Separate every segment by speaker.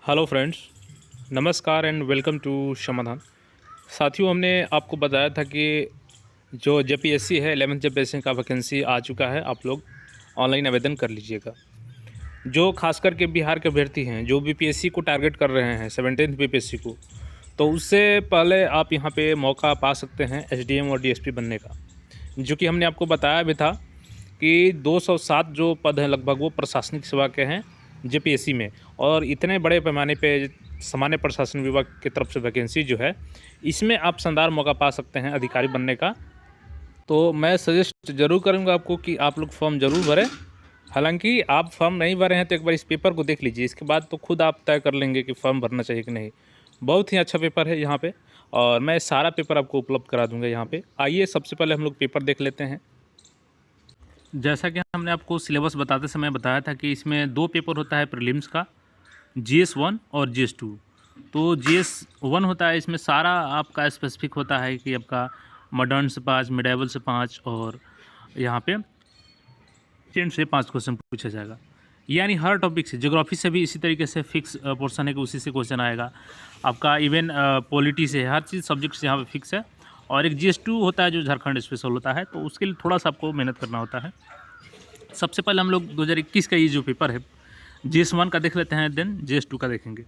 Speaker 1: Hello friends, नमस्कार and welcome to समाधान। साथियों, हमने आपको बताया था कि जो जेपीएससी है 11th जेपीएससी का वैकेंसी आ चुका है। आप लोग ऑनलाइन आवेदन कर लीजिएगा। जो खास करके बिहार के अभ्यर्थी हैं जो बीपीएससी को टारगेट कर रहे हैं 17th बीपीएससी को, तो उससे पहले आप यहाँ पे मौका पा सकते हैं एसडीएम और डीएसपी बनने का। जो कि हमने आपको बताया भी था कि 207 जो पद हैं लगभग वो प्रशासनिक सेवा के हैं जेपीएससी में, और इतने बड़े पैमाने पे सामान्य प्रशासन विभाग की तरफ से वैकेंसी जो है, इसमें आप शानदार मौका पा सकते हैं अधिकारी बनने का। तो मैं सजेस्ट ज़रूर करूंगा आपको कि आप लोग फॉर्म ज़रूर भरें। हालांकि आप फॉर्म नहीं भरे हैं तो एक बार इस पेपर को देख लीजिए, इसके बाद तो खुद आप तय कर लेंगे कि फॉर्म भरना चाहिए कि नहीं। बहुत ही अच्छा पेपर है यहाँ पे, और मैं सारा पेपर आपको उपलब्ध करा दूंगा यहाँ पे। आइए सबसे पहले हम लोग पेपर देख लेते हैं। जैसा कि हमने आपको सिलेबस बताते समय बताया था कि इसमें 2 पेपर होता है प्रीलिम्स का, GS1 और GS2। तो GS1 होता है, इसमें सारा आपका स्पेसिफिक होता है कि आपका मॉडर्न से 5, मिडाइवल से 5, और यहाँ पे 10 से 5 क्वेश्चन पूछा जाएगा। यानी हर टॉपिक से, ज्योग्राफी से भी इसी तरीके से फिक्स पोर्शन है कि उसी से क्वेश्चन आएगा आपका। इवन पॉलिटी से, हर चीज़ सब्जेक्ट से यहाँ पे फिक्स है। और एक GS2 होता है जो झारखंड स्पेशल होता है, तो उसके लिए थोड़ा सा आपको मेहनत करना होता है। सबसे पहले हम लोग 2021 का ये जो पेपर है GS1 का देख लेते हैं, देन GS2 का देखेंगे।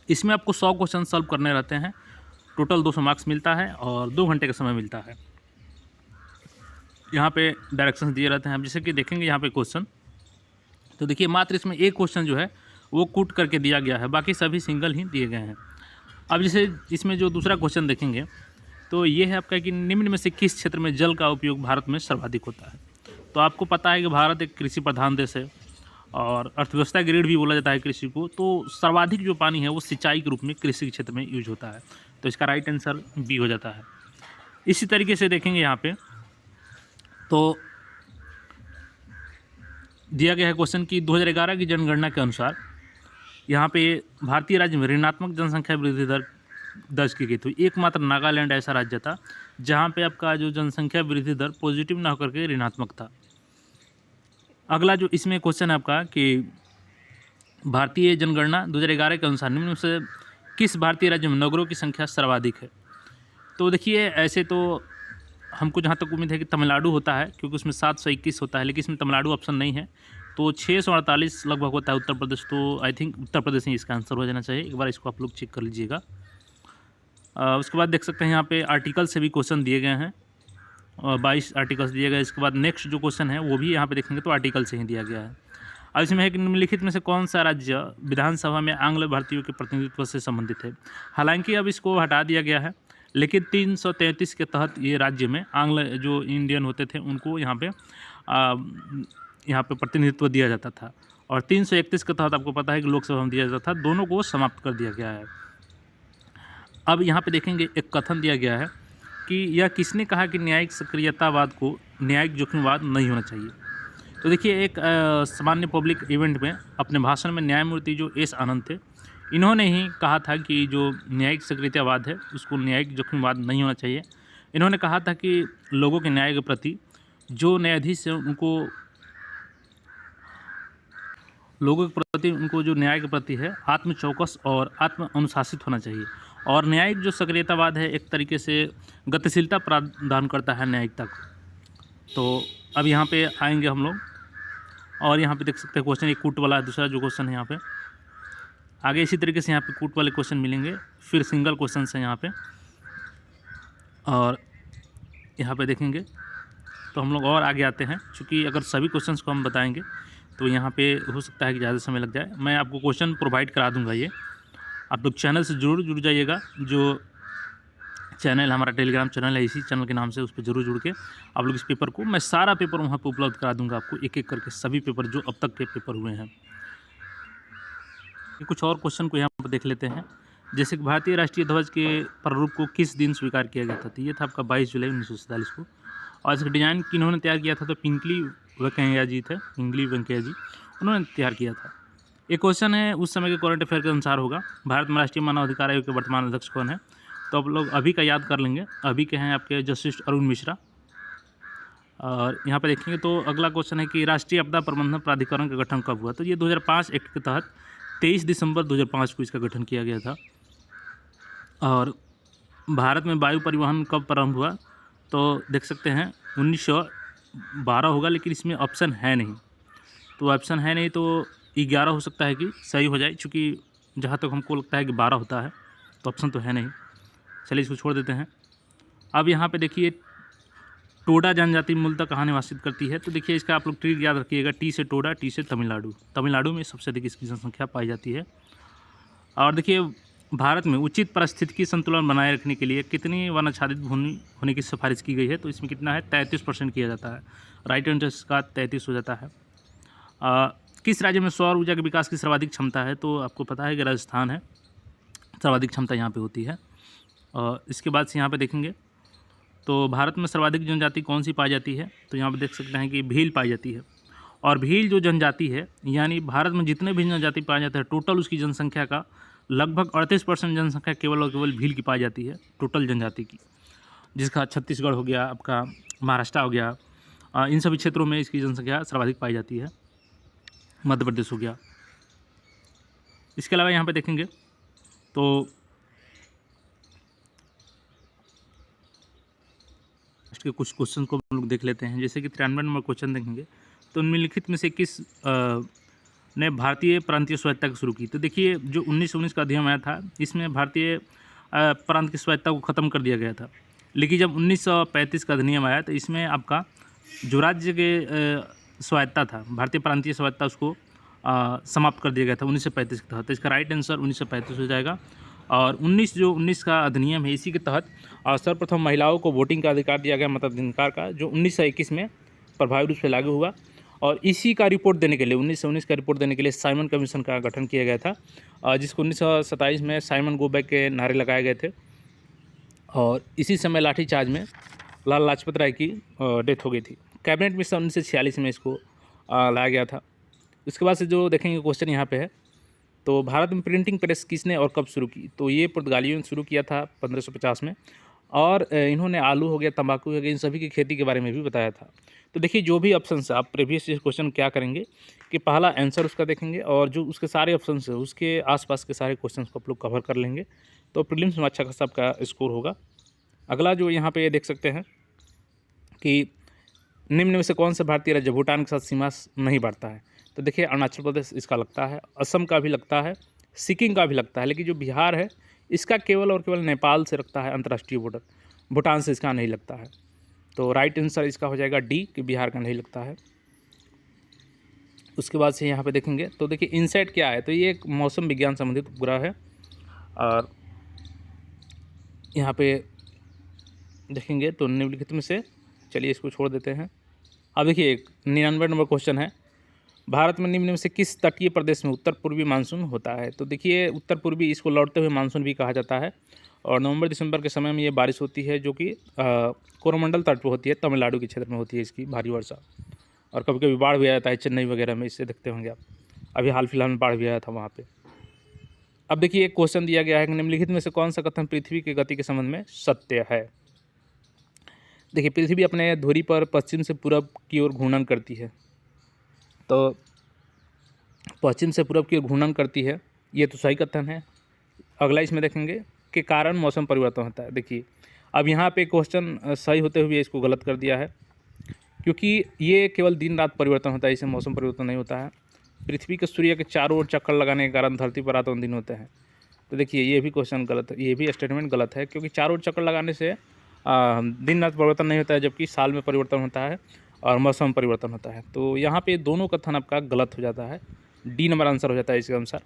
Speaker 1: इसमें आपको 100 क्वेश्चन सॉल्व करने रहते हैं। टोटल 200 मार्क्स मिलता है और 2 घंटे का समय मिलता है। यहाँ पे डायरेक्शंस दिए रहते हैं। अब जैसे कि देखेंगे यहाँ पे क्वेश्चन, तो देखिए मात्र इसमें एक क्वेश्चन जो है वो कूट करके दिया गया है, बाकी सभी सिंगल ही दिए गए हैं। अब जैसे इसमें जो दूसरा क्वेश्चन देखेंगे तो ये है आपका कि निम्न में से किस क्षेत्र में जल का उपयोग भारत में सर्वाधिक होता है। तो आपको पता है कि भारत एक कृषि प्रधान देश है और अर्थव्यवस्था ग्रेड भी बोला जाता है कृषि को। तो सर्वाधिक जो पानी है वो सिंचाई के रूप में कृषि क्षेत्र में यूज होता है। तो इसका राइट आंसर बी हो जाता है। इसी तरीके से देखेंगे यहाँ पे, तो दिया गया है क्वेश्चन कि 2011 की जनगणना के अनुसार यहाँ पे भारतीय राज्य में ऋणात्मक जनसंख्या वृद्धि दर दर्ज की गई थी। एकमात्र नागालैंड ऐसा राज्य था जहाँ पे आपका जो जनसंख्या वृद्धि दर पॉजिटिव ना होकर के ऋणात्मक था। अगला जो इसमें क्वेश्चन है आपका कि भारतीय जनगणना 2011 के अनुसार निम्न में से किस भारतीय राज्य में नगरों की संख्या सर्वाधिक है। तो देखिए ऐसे तो हमको जहाँ तक उम्मीद है कि तमिलनाडु होता है, क्योंकि उसमें 721 होता है, लेकिन इसमें तमिलनाडु ऑप्शन नहीं है। तो 648 लगभग होता है उत्तर प्रदेश। तो आई थिंक उत्तर प्रदेश ही इसका आंसर हो जाना चाहिए। एक बार इसको आप लोग चेक कर लीजिएगा। उसके बाद देख सकते हैं यहाँ पे आर्टिकल से भी क्वेश्चन दिए गए हैं, और 22 आर्टिकल्स दिए गए। इसके बाद नेक्स्ट जो क्वेश्चन है वो भी यहाँ पे देखेंगे तो आर्टिकल से ही दिया गया है। अब इसमें है कि निम्नलिखित में से कौन सा राज्य विधानसभा में आंग्ल भारतीयों के प्रतिनिधित्व से संबंधित है। हालांकि अब इसको हटा दिया गया है, लेकिन 333 के तहत ये राज्य में आंग्ल जो इंडियन होते थे उनको यहाँ पे प्रतिनिधित्व दिया जाता था। और 331 के तहत आपको पता है कि लोकसभा में दिया जाता था। दोनों को समाप्त कर दिया गया है। अब यहाँ पे देखेंगे एक कथन दिया गया है कि यह किसने कहा कि न्यायिक सक्रियतावाद को न्यायिक जोखिमवाद नहीं होना चाहिए। तो देखिए एक सामान्य पब्लिक इवेंट में अपने भाषण में न्यायमूर्ति जो एस आनंद थे, इन्होंने ही कहा था कि जो न्यायिक सक्रियतावाद है उसको न्यायिक जोखिमवाद नहीं होना चाहिए। इन्होंने कहा था कि लोगों के न्याय के प्रति जो न्यायाधीश है उनको जो न्याय के प्रति है आत्मचौकस और आत्म अनुशासित होना चाहिए। और न्यायिक जो सक्रियतावाद है एक तरीके से गतिशीलता प्रदान करता है न्यायिकता को। तो अब यहाँ पे आएंगे हम लोग, और यहाँ पे देख सकते हैं क्वेश्चन एक कूट वाला है। दूसरा जो क्वेश्चन है यहाँ पे आगे इसी तरीके से यहाँ पे कूट वाले क्वेश्चन मिलेंगे, फिर सिंगल क्वेश्चन है यहाँ पे। और यहाँ पे देखेंगे तो हम लोग और आगे आते हैं, क्योंकि अगर सभी क्वेश्चंस को हम बताएंगे तो यहाँ पे हो सकता है कि ज़्यादा समय लग जाए। मैं आपको क्वेश्चन प्रोवाइड करा दूँगा। ये आप लोग चैनल से जरूर जुड़ जाइएगा। जो चैनल हमारा टेलीग्राम चैनल है, इसी चैनल के नाम से, उस पर जरूर जुड़ के आप लोग इस पेपर को, मैं सारा पेपर वहाँ पे उपलब्ध करा दूंगा आपको, एक एक करके सभी पेपर जो अब तक के पेपर हुए हैं। कुछ और क्वेश्चन को यहाँ पर देख लेते हैं। जैसे कि भारतीय राष्ट्रीय ध्वज के प्रारूप को किस दिन स्वीकार किया गया था। तो ये था आपका 22 जुलाई 1947 को। और इसका डिज़ाइन किन्होंने तैयार किया था, तो पिंगली वेंकैया जी थे, पिंगली वेंकैया जी, उन्होंने तैयार किया था। एक क्वेश्चन है उस समय के करंट अफेयर के अनुसार होगा, भारत में राष्ट्रीय मानव अधिकार आयोग के वर्तमान अध्यक्ष कौन है। तो आप लोग अभी का याद कर लेंगे। अभी के हैं आपके जस्टिस अरुण मिश्रा। और यहाँ पर देखेंगे तो अगला क्वेश्चन है कि राष्ट्रीय आपदा प्रबंधन प्राधिकरण का गठन कब हुआ। तो ये 2005 एक्ट के तहत 23 दिसंबर 2005 को इसका गठन किया गया था। और भारत में वायु परिवहन कब प्रारंभ हुआ, तो देख सकते हैं 1912 होगा, लेकिन इसमें ऑप्शन है नहीं, तो ऑप्शन है नहीं तो 11 हो सकता है कि सही हो जाए, चूँकि जहाँ तक हमको लगता है कि 12 होता है, तो ऑप्शन तो है नहीं। चलिए इसको छोड़ देते हैं। अब यहाँ पे देखिए टोडा जनजाति मूलतः कहाँ निवासित करती है, तो देखिए इसका आप लोग ट्रिक याद रखिएगा, टी से टोडा, टी से तमिलनाडु। तमिलनाडु में सबसे अधिक इसकी जनसंख्या पाई जाती है। और देखिए भारत में उचित पारिस्थितिकी संतुलन बनाए रखने के लिए कितनी वन आच्छादित भूमि होने की सिफारिश की गई है, तो इसमें कितना है, 33% किया जाता है। राइट आंसर इसका 33 हो जाता है। किस राज्य में सौर ऊर्जा के विकास की सर्वाधिक क्षमता है, तो आपको पता है कि राजस्थान है, सर्वाधिक क्षमता यहाँ पे होती है। और इसके बाद से यहाँ पे देखेंगे तो भारत में सर्वाधिक जनजाति कौन सी पाई जाती है, तो यहाँ पे देख सकते हैं कि भील पाई जाती है। और भील जो जनजाति है, यानी भारत में जितने भी जनजाति पाए जाते हैं, टोटल उसकी जनसंख्या का लगभग 38% जनसंख्या केवल और केवल भील की पाई जाती है, टोटल जनजाति की, जिसका छत्तीसगढ़ हो गया, आपका महाराष्ट्र हो गया, इन सभी क्षेत्रों में इसकी जनसंख्या सर्वाधिक पाई जाती है। मध्य प्रदेश हो गया। इसके अलावा यहाँ पे देखेंगे तो इसके कुछ क्वेश्चन को हम लोग देख लेते हैं। जैसे कि 93 नंबर क्वेश्चन देखेंगे तो निम्नलिखित में से किस ने भारतीय प्रांतीय स्वायत्तता शुरू की, तो देखिए जो 1919 का अधिनियम आया था, इसमें भारतीय प्रांत की स्वायत्तता को ख़त्म कर दिया गया था। लेकिन जब 1935 का अधिनियम आया तो इसमें आपका जो राज्य के स्वायत्तता था, भारतीय प्रांतीय स्वायत्तता, उसको समाप्त कर दिया गया था 1935 के तहत। तो इसका राइट आंसर 1935 हो जाएगा। और 19 का अधिनियम है, इसी के तहत सर्वप्रथम महिलाओं को वोटिंग का अधिकार दिया गया, मताधिकार का, जो 1921 में प्रभावी रूप से लागू हुआ। और इसी का रिपोर्ट देने के लिए 1919 का रिपोर्ट देने के लिए साइमन कमीशन का गठन किया गया था, जिसको 1927 में साइमन गो बैक के नारे लगाए गए थे। और इसी समय लाठीचार्ज में लाला लाजपत राय की डेथ हो गई थी। कैबिनेट मिशन 1946 में इसको लाया गया था। इसके बाद से जो देखेंगे क्वेश्चन यहाँ पे है, तो भारत में प्रिंटिंग प्रेस किसने और कब शुरू की, तो ये पुर्तगालियों ने शुरू किया था 1550 में। और इन्होंने आलू हो गया, तंबाकू हो गया, इन सभी की खेती के बारे में भी बताया था। तो देखिए जो भी ऑप्शन है, आप प्रीवियस क्वेश्चन क्या करेंगे कि पहला आंसर उसका देखेंगे और जो उसके सारे ऑप्शन है उसके आसपास के सारे क्वेश्चन को आप लोग कवर कर लेंगे, तो प्रीलिम्स में अच्छा खासा आपका स्कोर होगा। अगला जो यहाँ पे देख सकते हैं कि निम्न में से कौन सा भारतीय राज्य भूटान के साथ सीमा नहीं बांटता है, तो देखिए अरुणाचल प्रदेश इसका लगता है, असम का भी लगता है, सिक्किम का भी लगता है, लेकिन जो बिहार है इसका केवल और केवल नेपाल से रखता है अंतर्राष्ट्रीय बॉर्डर, भूटान से इसका नहीं लगता है। तो राइट आंसर इसका हो जाएगा डी, कि बिहार का नहीं लगता है। उसके बाद से यहाँ पे देखेंगे तो देखिए इनसेट क्या है, तो ये एक मौसम विज्ञान संबंधित उपग्रह है। और यहाँ पे देखेंगे तो निम्नलिखित में से, चलिए इसको छोड़ देते हैं। अब देखिए 99 नंबर क्वेश्चन है, भारत में निम्न में से किस तटीय प्रदेश में उत्तर पूर्वी मानसून होता है, तो देखिए उत्तर पूर्वी इसको लौटते हुए मानसून भी कहा जाता है। और नवंबर दिसंबर के समय में ये बारिश होती है, जो कि कोरोमंडल तट पर होती है, तमिलनाडु के क्षेत्र में होती है इसकी भारी वर्षा। और कभी कभी बाढ़ भी आ जाता है चेन्नई वगैरह में, इससे देखते होंगे आप, अभी हाल फिलहाल में बाढ़ भी आया था वहाँ पर। अब देखिए एक क्वेश्चन दिया गया है कि निम्नलिखित में से कौन सा कथन पृथ्वी की गति के संबंध में सत्य है। देखिए पृथ्वी अपने धुरी पर पश्चिम से पूरब की ओर घूर्णन करती है, तो पश्चिम से पूरब की ओर घूर्णन करती है, ये तो सही कथन है। अगला इसमें देखेंगे कि कारण मौसम परिवर्तन होता है। देखिए अब यहाँ पे क्वेश्चन सही होते हुए इसको गलत कर दिया है, क्योंकि ये केवल दिन रात परिवर्तन होता है, इससे मौसम परिवर्तन नहीं होता है। पृथ्वी के सूर्य के चारों ओर चक्कर लगाने के कारण धरती पर रातों दिन होते हैं, तो देखिए ये भी क्वेश्चन गलत है, ये भी स्टेटमेंट गलत है, क्योंकि चारों ओर चक्कर लगाने से दिन रात परिवर्तन नहीं होता है, जबकि साल में परिवर्तन होता है और मौसम परिवर्तन होता है। तो यहाँ पे दोनों कथन आपका गलत हो जाता है, डी नंबर आंसर हो जाता है इसके अनुसार।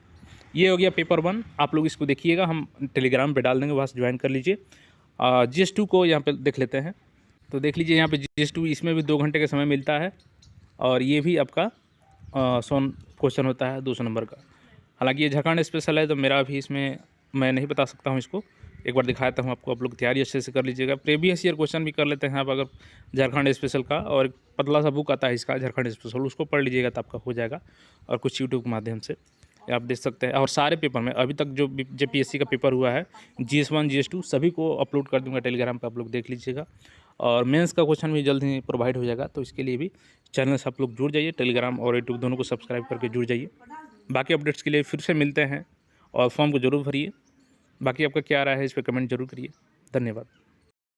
Speaker 1: ये हो गया पेपर 1, आप लोग इसको देखिएगा, हम टेलीग्राम पे डाल देंगे, वहाँ से ज्वाइन कर लीजिए। GS2 को यहाँ पे देख लेते हैं, तो देख लीजिए यहाँ पे GS2, इसमें भी 2 घंटे का समय मिलता है, और ये भी आपका 100 क्वेश्चन होता है 200 नंबर का। हालांकि ये झारखंड स्पेशल है, तो मेरा भी इसमें मैं नहीं बता सकता हूँ, इसको एक बार दिखाता हूँ आपको, आप लोग तैयारी अच्छे से कर लीजिएगा। प्रीवियस ईयर क्वेश्चन भी कर लेते हैं आप अगर झारखंड स्पेशल का, और एक पतला सा बुक आता है इसका झारखंड स्पेशल, उसको पढ़ लीजिएगा तो आपका हो जाएगा। और कुछ यूट्यूब के माध्यम से आप देख सकते हैं। और सारे पेपर में अभी तक जो JPSC का पेपर हुआ है, GS1 GS2 सभी को अपलोड कर दूँगा टेलीग्राम पर, आप लोग देख लीजिएगा। और मेंस का क्वेश्चन भी जल्द ही प्रोवाइड हो जाएगा, तो इसके लिए भी चैनल से आप लोग जुड़ जाइए, टेलीग्राम और यूट्यूब दोनों को सब्सक्राइब करके जुड़ जाइए। बाकी अपडेट्स के लिए फिर से मिलते हैं और फॉर्म को ज़रूर भरिए। बाकी आपका क्या राय है इस पे कमेंट ज़रूर करिए। धन्यवाद।